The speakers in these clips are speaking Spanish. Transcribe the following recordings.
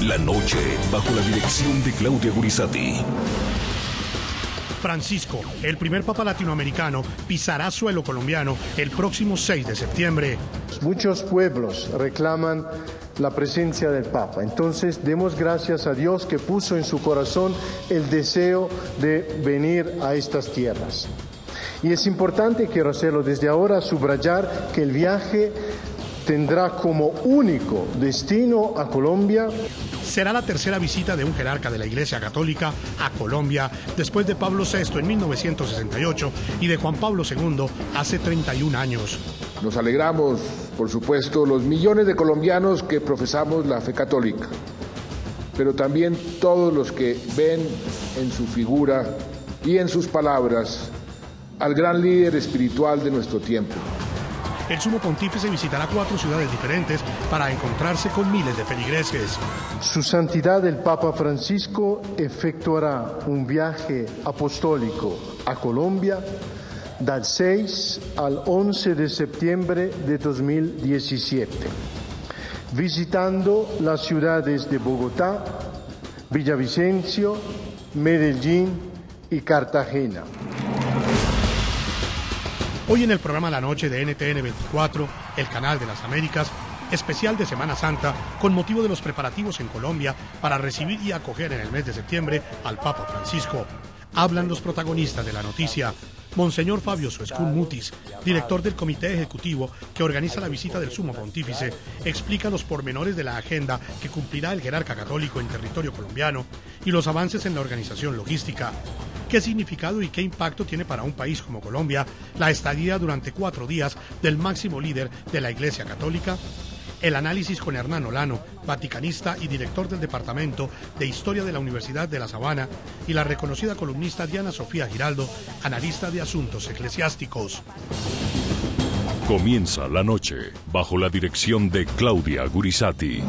La noche, bajo la dirección de Claudia Gurisati. Francisco, el primer papa latinoamericano, pisará suelo colombiano el próximo 6 de septiembre. Muchos pueblos reclaman la presencia del Papa. Entonces, demos gracias a Dios que puso en su corazón el deseo de venir a estas tierras. Y es importante, quiero hacerlo desde ahora, subrayar que el viaje tendrá como único destino a Colombia. Será la tercera visita de un jerarca de la Iglesia Católica a Colombia después de Pablo VI en 1968 y de Juan Pablo II hace 31 años. Nos alegramos, por supuesto, los millones de colombianos que profesamos la fe católica, pero también todos los que ven en su figura y en sus palabras al gran líder espiritual de nuestro tiempo. El sumo pontífice visitará 4 ciudades diferentes para encontrarse con miles de feligreses. Su Santidad el Papa Francisco efectuará un viaje apostólico a Colombia dal 6 al 11 de septiembre de 2017, visitando las ciudades de Bogotá, Villavicencio, Medellín y Cartagena. Hoy en el programa La Noche de NTN 24, el canal de las Américas, especial de Semana Santa, con motivo de los preparativos en Colombia para recibir y acoger en el mes de septiembre al Papa Francisco. Hablan los protagonistas de la noticia. Monseñor Fabio Soescún Mutis, director del comité ejecutivo que organiza la visita del Sumo Pontífice, explica los pormenores de la agenda que cumplirá el jerarca católico en territorio colombiano y los avances en la organización logística. ¿Qué significado y qué impacto tiene para un país como Colombia la estadía durante 4 días del máximo líder de la Iglesia Católica? El análisis con Hernán Olano, vaticanista y director del Departamento de Historia de la Universidad de La Sabana, y la reconocida columnista Diana Sofía Giraldo, analista de asuntos eclesiásticos. Comienza la noche bajo la dirección de Claudia Gurisati.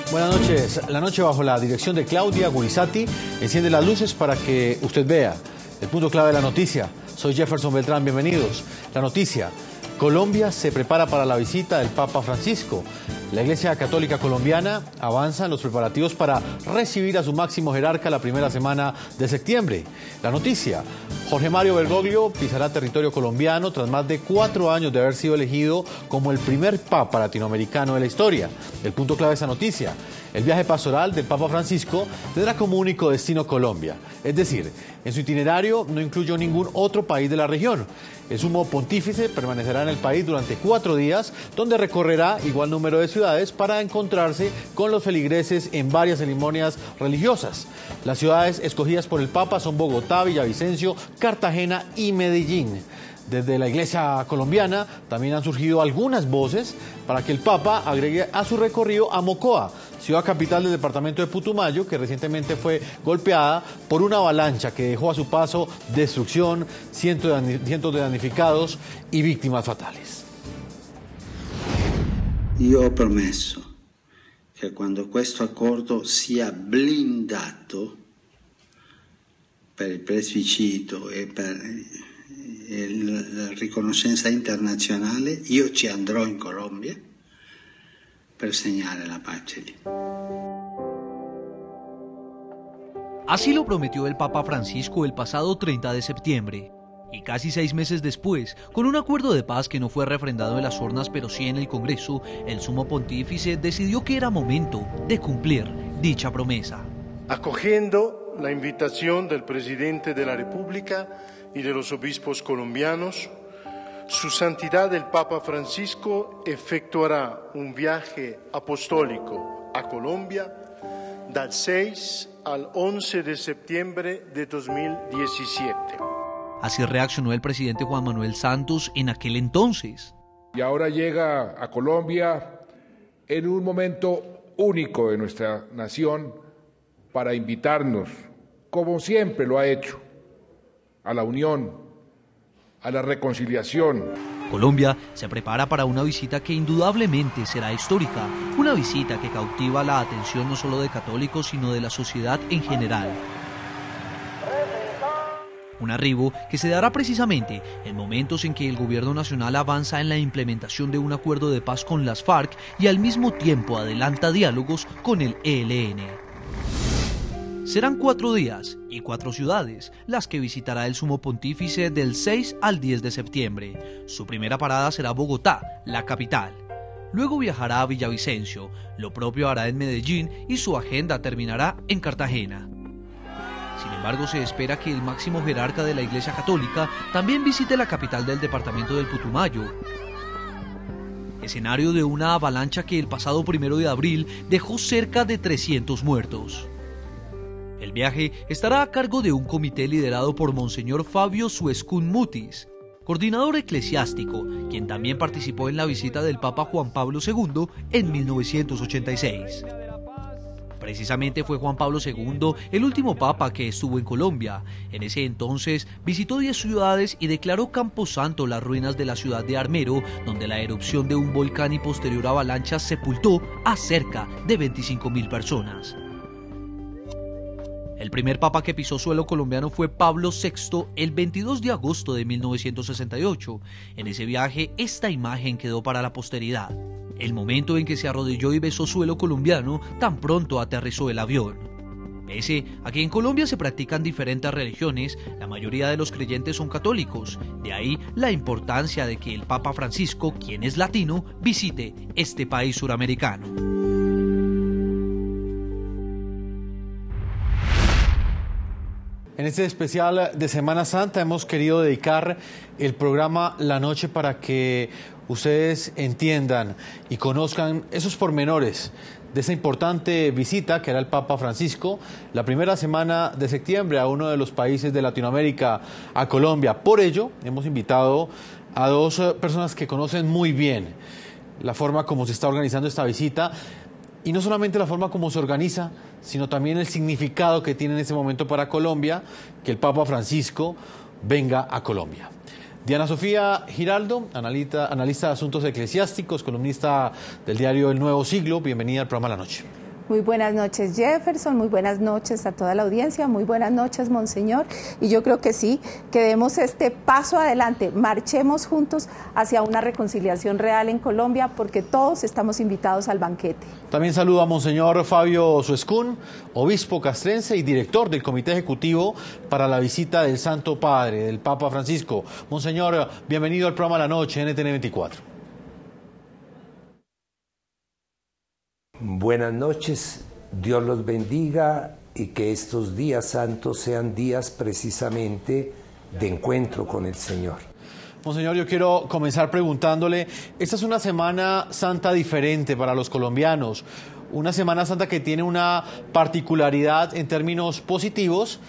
Buenas noches. La noche bajo la dirección de Claudia Gurisati enciende las luces para que usted vea el punto clave de la noticia. Soy Jefferson Beltrán, bienvenidos. La noticia: Colombia se prepara para la visita del Papa Francisco. La Iglesia Católica Colombiana avanza en los preparativos para recibir a su máximo jerarca la primera semana de septiembre. La noticia: Jorge Mario Bergoglio pisará territorio colombiano tras más de 4 años de haber sido elegido como el primer Papa latinoamericano de la historia. El punto clave de esa noticia: el viaje pastoral del Papa Francisco tendrá como único destino Colombia. Es decir, en su itinerario no incluyó ningún otro país de la región. El sumo pontífice permanecerá en el país durante 4 días, donde recorrerá igual número de ciudades para encontrarse con los feligreses en varias ceremonias religiosas. Las ciudades escogidas por el Papa son Bogotá, Villavicencio, Cartagena y Medellín. Desde la Iglesia colombiana también han surgido algunas voces para que el Papa agregue a su recorrido a Mocoa, ciudad capital del departamento de Putumayo, que recientemente fue golpeada por una avalancha que dejó a su paso destrucción, cientos de damnificados y víctimas fatales. Io ho promesso che quando questo accordo sia blindato per il plebiscito e per la riconoscenza internazionale, io ci andrò in Colombia per segnare la pace lì. Así lo prometió el Papa Francisco el pasado 30 de septiembre. Y casi 6 meses después, con un acuerdo de paz que no fue refrendado en las urnas pero sí en el Congreso, el Sumo Pontífice decidió que era momento de cumplir dicha promesa. Acogiendo la invitación del presidente de la República y de los obispos colombianos, Su Santidad el Papa Francisco efectuará un viaje apostólico a Colombia dal 6 al 11 de septiembre de 2017. Así reaccionó el presidente Juan Manuel Santos en aquel entonces. Y ahora llega a Colombia en un momento único de nuestra nación para invitarnos, como siempre lo ha hecho, a la unión, a la reconciliación. Colombia se prepara para una visita que indudablemente será histórica, una visita que cautiva la atención no solo de católicos, sino de la sociedad en general. Un arribo que se dará precisamente en momentos en que el gobierno nacional avanza en la implementación de un acuerdo de paz con las FARC y al mismo tiempo adelanta diálogos con el ELN. Serán 4 días y 4 ciudades las que visitará el sumo pontífice del 6 al 10 de septiembre. Su primera parada será Bogotá, la capital. Luego viajará a Villavicencio, lo propio hará en Medellín y su agenda terminará en Cartagena. Sin embargo, se espera que el máximo jerarca de la Iglesia Católica también visite la capital del departamento del Putumayo, escenario de una avalancha que el pasado 1 de abril dejó cerca de 300 muertos. El viaje estará a cargo de un comité liderado por Monseñor Fabio Suescún Mutis, coordinador eclesiástico, quien también participó en la visita del Papa Juan Pablo II en 1986. Precisamente fue Juan Pablo II el último papa que estuvo en Colombia. En ese entonces visitó 10 ciudades y declaró camposanto las ruinas de la ciudad de Armero, donde la erupción de un volcán y posterior avalancha sepultó a cerca de 25.000 personas. El primer papa que pisó suelo colombiano fue Pablo VI el 22 de agosto de 1968. En ese viaje, esta imagen quedó para la posteridad. El momento en que se arrodilló y besó suelo colombiano tan pronto aterrizó el avión. Pese a que en Colombia se practican diferentes religiones, la mayoría de los creyentes son católicos. De ahí la importancia de que el Papa Francisco, quien es latino, visite este país suramericano. En este especial de Semana Santa hemos querido dedicar el programa La Noche para que ustedes entiendan y conozcan esos pormenores de esa importante visita que hará el Papa Francisco la primera semana de septiembre a uno de los países de Latinoamérica, a Colombia. Por ello, hemos invitado a 2 personas que conocen muy bien la forma como se está organizando esta visita. Y no solamente la forma como se organiza, sino también el significado que tiene en este momento para Colombia que el Papa Francisco venga a Colombia. Diana Sofía Giraldo, analista de asuntos eclesiásticos, columnista del diario El Nuevo Siglo. Bienvenida al programa La Noche. Muy buenas noches, Jefferson, muy buenas noches a toda la audiencia, muy buenas noches, Monseñor. Y yo creo que sí, que demos este paso adelante, marchemos juntos hacia una reconciliación real en Colombia, porque todos estamos invitados al banquete. También saludo a Monseñor Fabio Suescún, obispo castrense y director del Comité Ejecutivo para la visita del Santo Padre, del Papa Francisco. Monseñor, bienvenido al programa La Noche, NTN 24. Buenas noches, Dios los bendiga y que estos días santos sean días precisamente de encuentro con el Señor. Monseñor, yo quiero comenzar preguntándole, esta es una Semana Santa diferente para los colombianos, una Semana Santa que tiene una particularidad en términos positivos,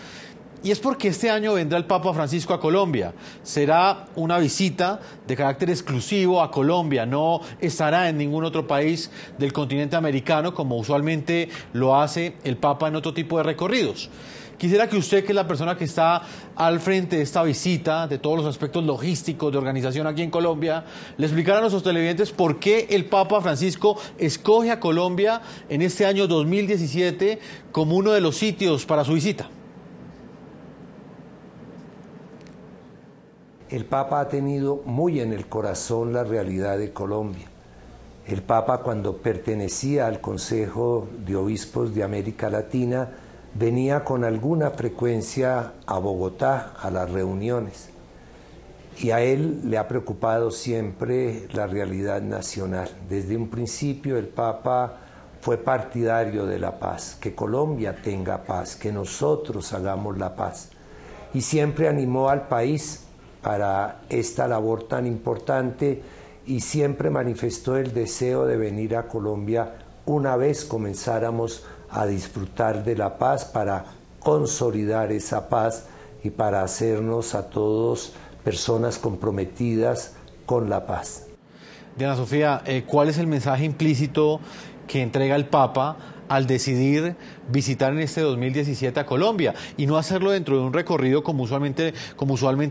y es porque este año vendrá el Papa Francisco a Colombia. Será una visita de carácter exclusivo a Colombia, no estará en ningún otro país del continente americano como usualmente lo hace el Papa en otro tipo de recorridos. Quisiera que usted, que es la persona que está al frente de esta visita, de todos los aspectos logísticos de organización aquí en Colombia, le explicara a nuestros televidentes por qué el Papa Francisco escoge a Colombia en este año 2017 como uno de los sitios para su visita. El Papa ha tenido muy en el corazón la realidad de Colombia. El Papa, cuando pertenecía al Consejo de Obispos de América Latina, venía con alguna frecuencia a Bogotá a las reuniones. Y a él le ha preocupado siempre la realidad nacional. Desde un principio el Papa fue partidario de la paz, que Colombia tenga paz, que nosotros hagamos la paz. Y siempre animó al país para esta labor tan importante y siempre manifestó el deseo de venir a Colombia una vez comenzáramos a disfrutar de la paz, para consolidar esa paz y para hacernos a todos personas comprometidas con la paz. Diana Sofía, ¿cuál es el mensaje implícito que entrega el Papa al decidir visitar en este 2017 a Colombia y no hacerlo dentro de un recorrido como usualmente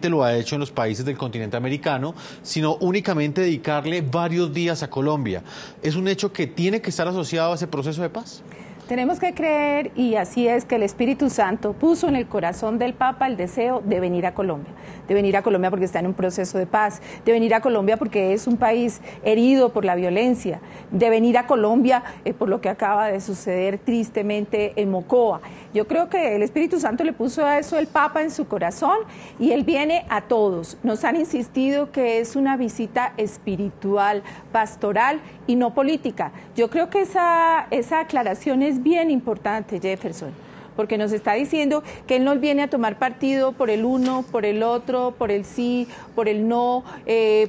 lo ha hecho en los países del continente americano, sino únicamente dedicarle varios días a Colombia? ¿Es un hecho que tiene que estar asociado a ese proceso de paz? Tenemos que creer, y así es, que el Espíritu Santo puso en el corazón del Papa el deseo de venir a Colombia. De venir a Colombia porque está en un proceso de paz, de venir a Colombia porque es un país herido por la violencia, de venir a Colombia por lo que acaba de suceder tristemente en Mocoa. Yo creo que el Espíritu Santo le puso a eso el Papa en su corazón y él viene a todos. Nos han insistido que es una visita espiritual, pastoral y no política. Yo creo que esa aclaración es bien importante, Jefferson, porque nos está diciendo que él no viene a tomar partido por el uno, por el otro, por el sí, por el no,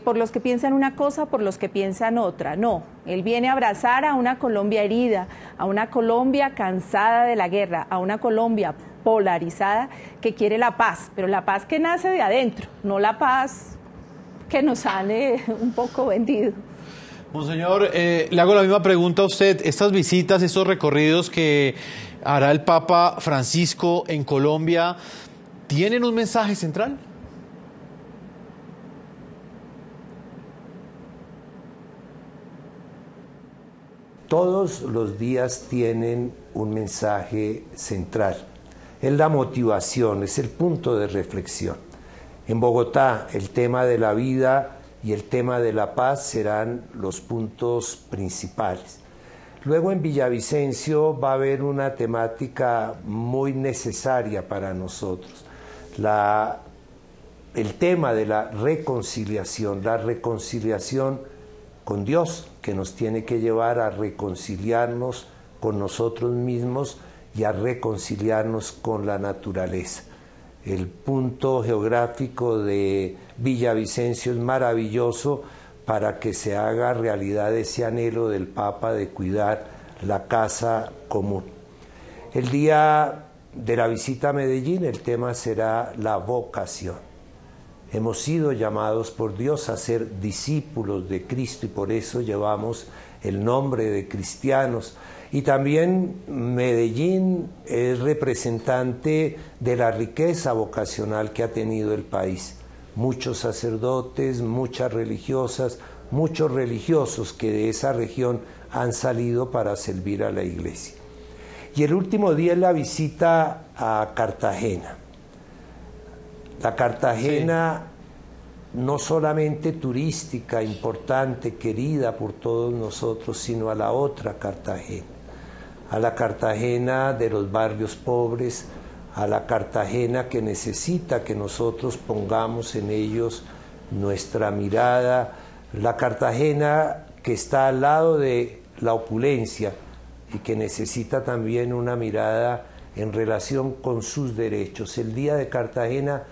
por los que piensan una cosa, por los que piensan otra. No, él viene a abrazar a una Colombia herida, a una Colombia cansada de la guerra, a una Colombia polarizada que quiere la paz, pero la paz que nace de adentro, no la paz que nos sale un poco vendido. Monseñor, le hago la misma pregunta a usted. Estas visitas, estos recorridos que hará el Papa Francisco en Colombia, ¿tienen un mensaje central? Todos los días tienen un mensaje central. Es la motivación, es el punto de reflexión. En Bogotá, el tema de la vida y el tema de la paz serán los puntos principales. Luego en Villavicencio va a haber una temática muy necesaria para nosotros, el tema de la reconciliación con Dios, que nos tiene que llevar a reconciliarnos con nosotros mismos y a reconciliarnos con la naturaleza. El punto geográfico de Villavicencio es maravilloso para que se haga realidad ese anhelo del Papa de cuidar la casa común. El día de la visita a Medellín, el tema será la vocación. Hemos sido llamados por Dios a ser discípulos de Cristo y por eso llevamos el nombre de cristianos. Y también Medellín es representante de la riqueza vocacional que ha tenido el país. Muchos sacerdotes, muchas religiosas, muchos religiosos que de esa región han salido para servir a la iglesia. Y el último día es la visita a Cartagena. La Cartagena no solamente turística, importante, querida por todos nosotros, sino a la otra Cartagena. A la Cartagena de los barrios pobres, a la Cartagena que necesita que nosotros pongamos en ellos nuestra mirada, la Cartagena que está al lado de la opulencia y que necesita también una mirada en relación con sus derechos. El Día de Cartagena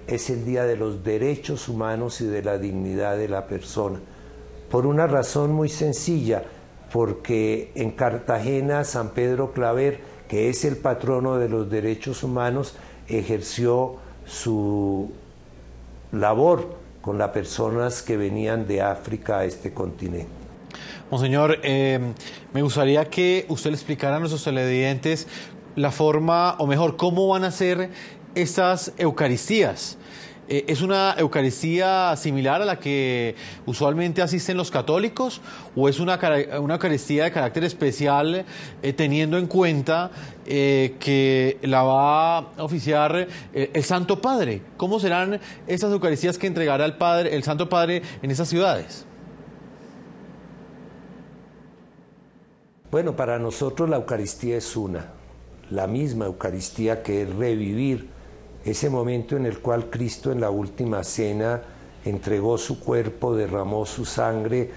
es el Día de los Derechos Humanos y de la dignidad de la persona, por una razón muy sencilla, porque en Cartagena San Pedro Claver, que es el patrono de los derechos humanos, ejerció su labor con las personas que venían de África a este continente. Monseñor, me gustaría que usted le explicara a nuestros televidentes la forma, o mejor, cómo van a ser estas Eucaristías. ¿Es una Eucaristía similar a la que usualmente asisten los católicos o es una Eucaristía de carácter especial teniendo en cuenta que la va a oficiar el Santo Padre? ¿Cómo serán esas Eucaristías que entregará el Santo Padre en esas ciudades? Bueno, para nosotros la Eucaristía es la misma Eucaristía, que es revivir ese momento en el cual Cristo en la última cena entregó su cuerpo, derramó su sangre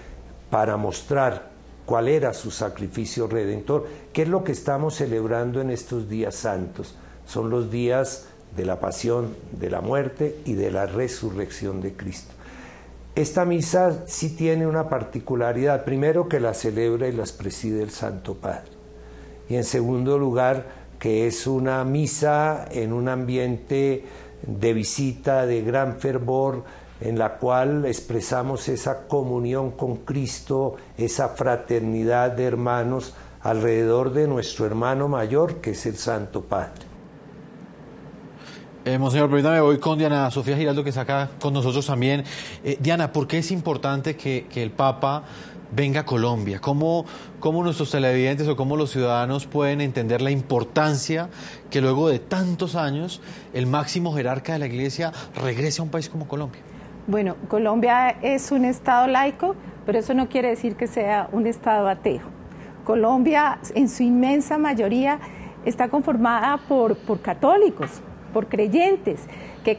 para mostrar cuál era su sacrificio redentor. ¿Qué es lo que estamos celebrando en estos días santos? Son los días de la pasión, de la muerte y de la resurrección de Cristo. Esta misa sí tiene una particularidad. Primero, que la celebra y las preside el Santo Padre. Y en segundo lugar, que es una misa en un ambiente de visita, de gran fervor, en la cual expresamos esa comunión con Cristo, esa fraternidad de hermanos alrededor de nuestro hermano mayor, que es el Santo Padre. Monseñor, permítame, voy con Diana Sofía Giraldo, que está acá con nosotros también. Diana, ¿por qué es importante que el Papa Venga Colombia. ¿Cómo nuestros televidentes o cómo los ciudadanos pueden entender la importancia que luego de tantos años el máximo jerarca de la Iglesia regrese a un país como Colombia? Bueno, Colombia es un Estado laico, pero eso no quiere decir que sea un Estado ateo. Colombia, en su inmensa mayoría, está conformada por católicos, por creyentes, que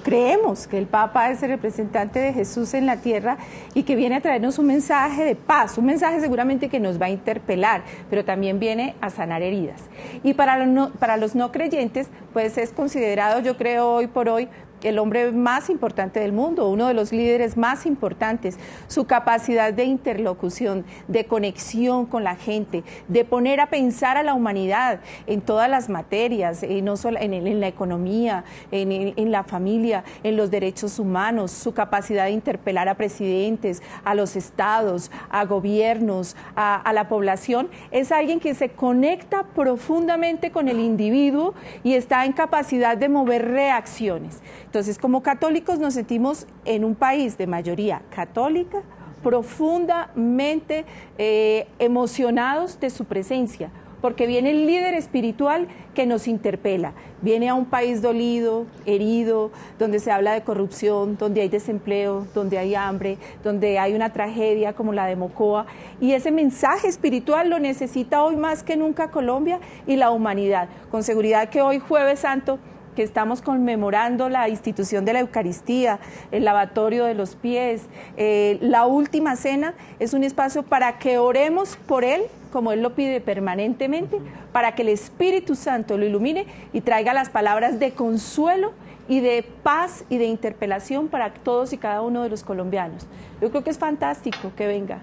creemos que el Papa es el representante de Jesús en la tierra y que viene a traernos un mensaje de paz, un mensaje seguramente que nos va a interpelar, pero también viene a sanar heridas. Y para los no creyentes, pues es considerado, yo creo, hoy por hoy, el hombre más importante del mundo, uno de los líderes más importantes, su capacidad de interlocución, de conexión con la gente, de poner a pensar a la humanidad en todas las materias, no solo en la economía, en la familia, en los derechos humanos, su capacidad de interpelar a presidentes, a los estados, a gobiernos, a la población, es alguien que se conecta profundamente con el individuo y está en capacidad de mover reacciones. Entonces, como católicos nos sentimos en un país de mayoría católica, profundamente emocionados de su presencia, porque viene el líder espiritual que nos interpela, viene a un país dolido, herido, donde se habla de corrupción, donde hay desempleo, donde hay hambre, donde hay una tragedia como la de Mocoa, y ese mensaje espiritual lo necesita hoy más que nunca Colombia y la humanidad. Con seguridad que hoy, Jueves Santo, que estamos conmemorando la institución de la Eucaristía, el lavatorio de los pies, la última cena, es un espacio para que oremos por Él, como Él lo pide permanentemente, para que el Espíritu Santo lo ilumine y traiga las palabras de consuelo y de paz y de interpelación para todos y cada uno de los colombianos. Yo creo que es fantástico que venga.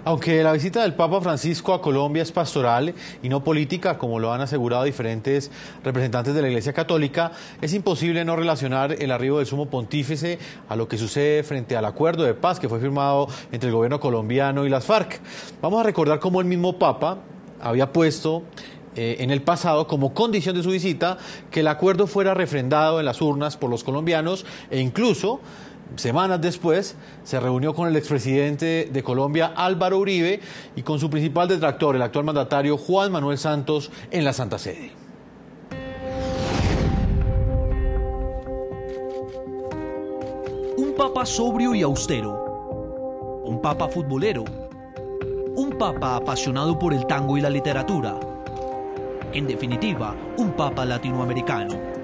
Aunque la visita del Papa Francisco a Colombia es pastoral y no política, como lo han asegurado diferentes representantes de la Iglesia Católica, es imposible no relacionar el arribo del Sumo Pontífice a lo que sucede frente al acuerdo de paz que fue firmado entre el gobierno colombiano y las FARC. Vamos a recordar cómo el mismo Papa había puesto en el pasado como condición de su visita que el acuerdo fuera refrendado en las urnas por los colombianos e incluso semanas después se reunió con el expresidente de Colombia, Álvaro Uribe, y con su principal detractor, el actual mandatario Juan Manuel Santos, en la Santa Sede. Un papa sobrio y austero, un papa futbolero, un papa apasionado por el tango y la literatura, en definitiva, un papa latinoamericano.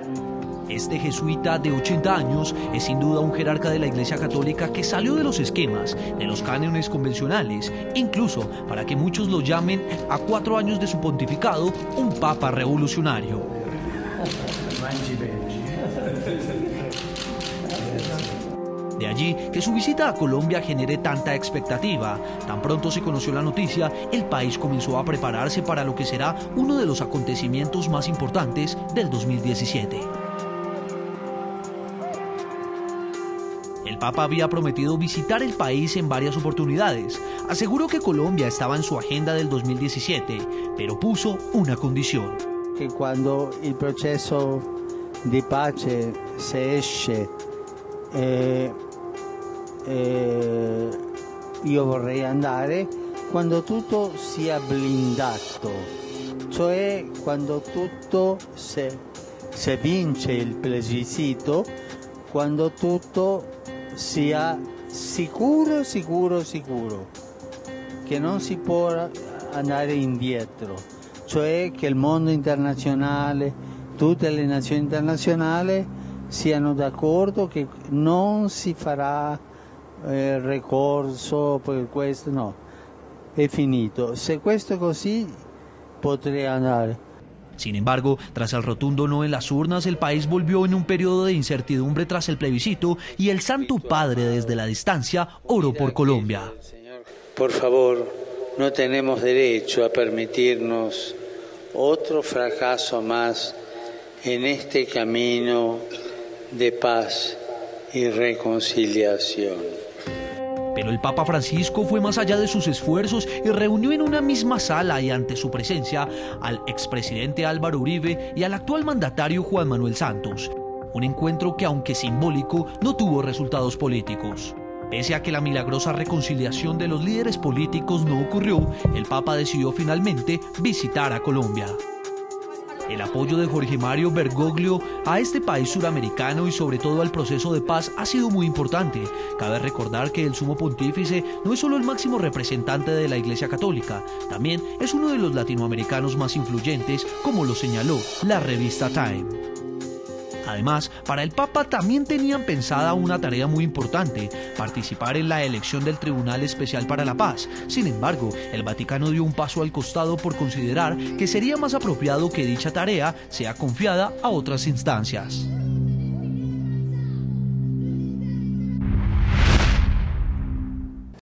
Este jesuita de 80 años es sin duda un jerarca de la Iglesia Católica que salió de los esquemas, de los cánones convencionales, incluso para que muchos lo llamen, a 4 años de su pontificado, un papa revolucionario. De allí que su visita a Colombia genere tanta expectativa. Tan pronto se conoció la noticia, el país comenzó a prepararse para lo que será uno de los acontecimientos más importantes del 2017. El Papa había prometido visitar el país en varias oportunidades. Aseguró que Colombia estaba en su agenda del 2017, pero puso una condición. Que cuando el proceso de pace se esce, io vorrei andare quando tutto sia blindato, cioè quando tutto se vince il plebiscito, quando tutto sia sicuro, che non si può andare indietro, cioè che il mondo internazionale, tutte le nazioni internazionali siano d'accordo che non si farà ricorso per questo, no, è finito. Se questo è così, potrei andare. Sin embargo, tras el rotundo no en las urnas, el país volvió en un periodo de incertidumbre tras el plebiscito y el Santo Padre desde la distancia oró por Colombia. Por favor, no tenemos derecho a permitirnos otro fracaso más en este camino de paz y reconciliación. Pero el Papa Francisco fue más allá de sus esfuerzos y reunió en una misma sala y ante su presencia al expresidente Álvaro Uribe y al actual mandatario Juan Manuel Santos. Un encuentro que, aunque simbólico, no tuvo resultados políticos. Pese a que la milagrosa reconciliación de los líderes políticos no ocurrió, el Papa decidió finalmente visitar a Colombia. El apoyo de Jorge Mario Bergoglio a este país suramericano y sobre todo al proceso de paz ha sido muy importante. Cabe recordar que el Sumo Pontífice no es solo el máximo representante de la Iglesia Católica, también es uno de los latinoamericanos más influyentes, como lo señaló la revista Time. Además, para el Papa también tenían pensada una tarea muy importante: participar en la elección del Tribunal Especial para la Paz. Sin embargo, el Vaticano dio un paso al costado por considerar que sería más apropiado que dicha tarea sea confiada a otras instancias.